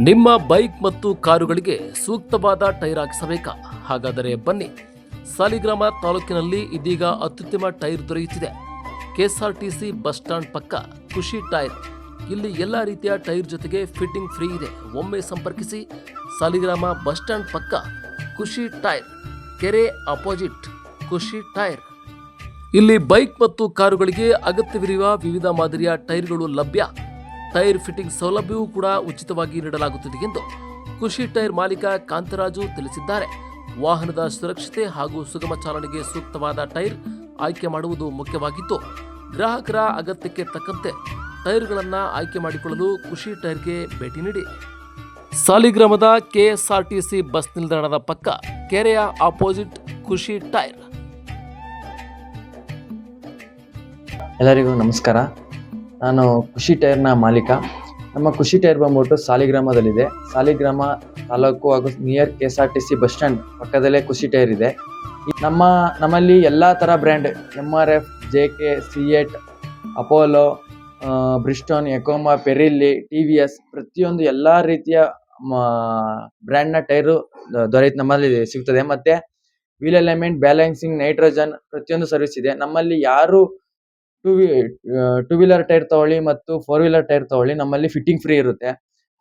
ನಿಮ್ಮ ಬೈಕ್ ಮತ್ತು ಕಾರುಗಳಿಗೆ ಸೂಕ್ತವಾದ ಟೈರ್ ಹಾಕಿಸಬೇಕಾ? ಹಾಗಾದರೆ ಬನ್ನಿ, ಸಾಲಿಗ್ರಾಮ ತಾಲೂಕಿನಲ್ಲಿ ಇದೀಗ ಅತ್ಯುತ್ತಮ ಟೈರ್ ದೊರೆಯುತ್ತಿದೆ. ಕೆಎಸ್ಆರ್ಟಿಸಿ ಬಸ್ ಸ್ಟಾಂಡ್ ಪಕ್ಕ ಖುಷಿ ಟೈರ್. ಇಲ್ಲಿ ಎಲ್ಲ ರೀತಿಯ ಟೈರ್ ಜೊತೆಗೆ ಫಿಟ್ಟಿಂಗ್ ಫ್ರೀ ಇದೆ. ಒಮ್ಮೆ ಸಂಪರ್ಕಿಸಿ. ಸಾಲಿಗ್ರಾಮ ಬಸ್ ಸ್ಟಾಂಡ್ ಪಕ್ಕ ಖುಷಿ ಟೈರ್, ಕೆರೆ ಅಪೋಸಿಟ್ ಖುಷಿ ಟೈರ್. ಇಲ್ಲಿ ಬೈಕ್ ಮತ್ತು ಕಾರುಗಳಿಗೆ ಅಗತ್ಯವಿರುವ ವಿವಿಧ ಮಾದರಿಯ ಟೈರ್ಗಳು ಲಭ್ಯ. ಟೈರ್ ಫಿಟ್ಟಿಂಗ್ ಸೌಲಭ್ಯವೂ ಕೂಡ ಉಚಿತವಾಗಿ ನೀಡಲಾಗುತ್ತದೆ ಎಂದು ಖುಷಿ ಟೈರ್ ಮಾಲೀಕ ಕಾಂತರಾಜು ತಿಳಿಸಿದ್ದಾರೆ. ವಾಹನದ ಸುರಕ್ಷತೆ ಹಾಗೂ ಸುಗಮ ಚಾಲನೆಗೆ ಸೂಕ್ತವಾದ ಟೈರ್ ಆಯ್ಕೆ ಮಾಡುವುದು ಮುಖ್ಯವಾಗಿತ್ತು. ಗ್ರಾಹಕರ ಅಗತ್ಯಕ್ಕೆ ತಕ್ಕಂತೆ ಟೈರ್ಗಳನ್ನು ಆಯ್ಕೆ ಮಾಡಿಕೊಳ್ಳಲು ಖುಷಿ ಟೈರ್ಗೆ ಭೇಟಿ ನೀಡಿ. ಸಾಲಿಗ್ರಾಮದ ಕೆಎಸ್ಆರ್ಟಿಸಿ ಬಸ್ ನಿಲ್ದಾಣದ ಪಕ್ಕ ಕೆರೆಯ ಆಪೋಸಿಟ್ ಖುಷಿ ಟೈರ್. ಎಲ್ಲರಿಗೂ ನಮಸ್ಕಾರ. ನಾನು ಖುಷಿ ಟೈರ್ನ ಮಾಲೀಕ. ನಮ್ಮ ಖುಷಿ ಟೈರ್ ಬಂದ್ಬಿಟ್ಟು ಸಾಲಿಗ್ರಾಮದಲ್ಲಿದೆ. ಸಾಲಿಗ್ರಾಮ ತಾಲೂಕು ಹಾಗೂ ನಿಯರ್ ಕೆಎಸ್ಆರ್ಟಿಸಿ ಬಸ್ ಸ್ಟ್ಯಾಂಡ್ ಪಕ್ಕದಲ್ಲೇ ಖುಷಿ ಟೈರ್ ಇದೆ. ನಮ್ಮಲ್ಲಿ ಎಲ್ಲ ಥರ brand MRF, JK, Ceat, Apollo, Bridgestone, Yokohama, Pirelli, TVS ಪ್ರತಿಯೊಂದು ಎಲ್ಲ ರೀತಿಯ ಬ್ರ್ಯಾಂಡ್ನ ಟೈರು ನಮ್ಮಲ್ಲಿ ಸಿಗ್ತದೆ. ಮತ್ತು ವೀಲ್ ಅಲೈನ್ಮೆಂಟ್, ಬ್ಯಾಲೆನ್ಸಿಂಗ್, ನೈಟ್ರೋಜನ್ ಪ್ರತಿಯೊಂದು ಸರ್ವಿಸ್ ಇದೆ. ನಮ್ಮಲ್ಲಿ ಯಾರು ಟೂ ವೀಲರ್ ಟೈರ್ ತಗೊಳ್ಳಿ ಮತ್ತು 4 ವೀಲರ್ ಟೈರ್ ತಗೊಳ್ಳಿ, ನಮ್ಮಲ್ಲಿ ಫಿಟ್ಟಿಂಗ್ ಫ್ರೀ ಇರುತ್ತೆ.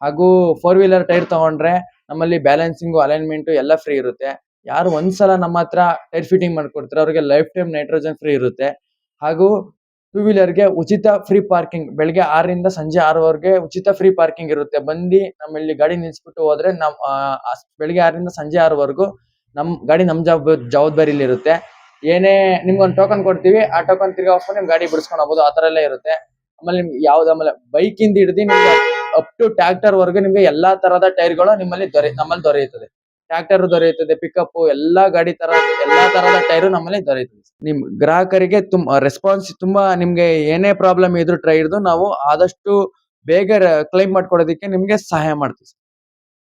ಹಾಗೂ 4 ವೀಲರ್ ಟೈರ್ ತಗೊಂಡ್ರೆ ನಮ್ಮಲ್ಲಿ ಬ್ಯಾಲೆನ್ಸಿಂಗು, ಅಲೈನ್ಮೆಂಟು ಎಲ್ಲ ಫ್ರೀ ಇರುತ್ತೆ. ಯಾರು ಒಂದ್ಸಲ ನಮ್ಮ ಹತ್ರ ಟೈರ್ ಫಿಟ್ಟಿಂಗ್ ಮಾಡ್ಕೊಡ್ತಾರೆ ಅವ್ರಿಗೆ ಲೈಫ್ ಟೈಮ್ ನೈಟ್ರೋಜನ್ ಫ್ರೀ ಇರುತ್ತೆ. ಹಾಗೂ 2 ವೀಲರ್ಗೆ ಉಚಿತ ಫ್ರೀ ಪಾರ್ಕಿಂಗ್, ಬೆಳಗ್ಗೆ 6ರಿಂದ ಸಂಜೆ 6ವರೆಗೆ ಉಚಿತ ಫ್ರೀ ಪಾರ್ಕಿಂಗ್ ಇರುತ್ತೆ. ಬಂದು ನಮ್ಮಲ್ಲಿ ಗಾಡಿ ನಿಲ್ಸ್ಬಿಟ್ಟು ಹೋದ್ರೆ ಬೆಳಗ್ಗೆ 6ರಿಂದ ಸಂಜೆ 6ವರೆಗೂ ಗಾಡಿ ನಮ್ಮ ಜವಾಬ್ದಾರಿಲಿ ಇರುತ್ತೆ. ಏನೇ ನಿಮ್ಗೊಂದು ಟೋಕನ್ ಕೊಡ್ತೀವಿ, ಆ ಟೋಕನ್ ತಿರ್ಗಾ ಹೋಗ್ಕೊಂಡು ನಿಮ್ ಗಾಡಿ ಬಿಡಿಸ್ಕೊಂಡು ಹೋಗ್ಬೋದು. ಆ ತರ ಎಲ್ಲ ಇರುತ್ತೆ. ಆಮೇಲೆ ನಿಮ್ಗೆ ಆಮೇಲೆ ಬೈಕ್ ಇಂದ ಹಿಡಿದು ನಿಮ್ಗೆ ಅಪ್ ಟು ಟ್ರ್ಯಾಕ್ಟರ್ ವರೆಗೂ ನಿಮ್ಗೆ ಎಲ್ಲಾ ತರದ ಟೈರ್ಗಳು ನಮ್ಮಲ್ಲಿ ದೊರೆಯುತ್ತದೆ. ಟ್ರ್ಯಾಕ್ಟರ್ ದೊರೆಯುತ್ತದೆ, ಪಿಕಪ್, ಎಲ್ಲಾ ತರದ ಟೈರು ನಮ್ಮಲ್ಲಿ ದೊರೆಯುತ್ತದೆ. ನಿಮ್ ಗ್ರಾಹಕರಿಗೆ ರೆಸ್ಪಾನ್ಸ್ ತುಂಬಾ, ನಿಮ್ಗೆ ಏನೇ ಪ್ರಾಬ್ಲಮ್ ಇದ್ರು ನಾವು ಆದಷ್ಟು ಬೇಗ ಕ್ಲೈಮ್ ಮಾಡ್ಕೊಡೋದಕ್ಕೆ ನಿಮ್ಗೆ ಸಹಾಯ ಮಾಡ್ತೀವಿ.